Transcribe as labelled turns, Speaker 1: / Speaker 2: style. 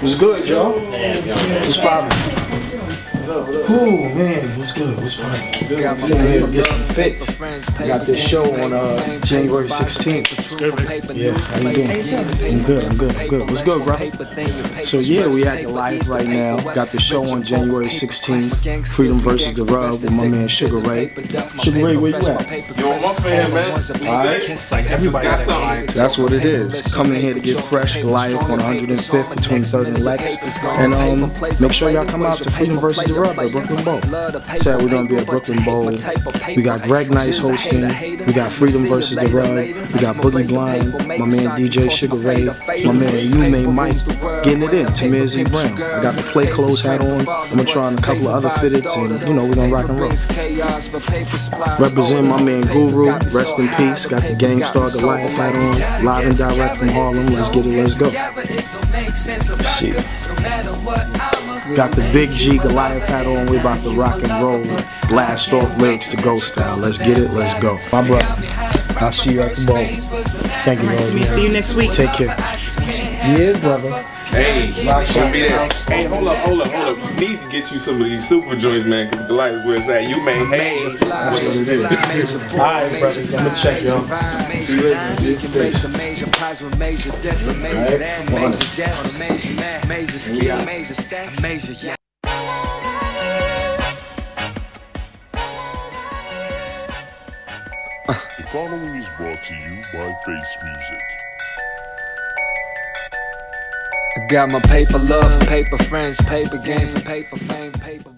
Speaker 1: What's good, y'all? What's poppin'? Ooh, man, what's good? What's poppin'? Good. Got some fits. Got this show on January 16th. Yeah, how you doing? I'm good. What's good, bro? So yeah, we at Goliath right now. Got the show on January 16th. Freedom versus the Rub with my man Sugar Ray. Sugar Ray, where you at?
Speaker 2: You on my fan, man. Alright. Like everybody got something.
Speaker 1: That's what it is. Coming here to get fresh. Goliath on 105th between 3rd and Lex. And make sure y'all come out to Freedom versus the Rub at Brooklyn Bowl. Said we're gonna be at Brooklyn Bowl. We got Greg Nice hosting. We got Freedom versus the Rub. We got Boogie Blind. My man DJ Sugar Ray. My man Yume Mike. Getting it in. Tamir Z Brown. I got the play clothes hat on. I'm gonna try on a couple of other fitteds, and we're gonna rock and roll. Represent my man Guru. Rest in peace. Got the Gangstar Goliath hat on. Live and direct from Harlem. Let's get it. Let's go. Shit. Got the Big G Goliath hat on. We about to rock and roll. Blast off lyrics to go style. Let's get it. Let's go. My brother, I'll see you at the bowl. Thank you, brother.
Speaker 3: See you next week.
Speaker 1: Take care. Yeah, brother.
Speaker 2: Hey, we'll be there. Hey, hold up. You need to get you some of these super joints, man, because Goliath where it's at. You may hate.
Speaker 1: That's what it is. Alright, brother. I'm gonna check y'all. See you later.
Speaker 4: The following is brought to you by Face Music.
Speaker 5: I got my paper love, paper friends, paper game, paper fame, paper.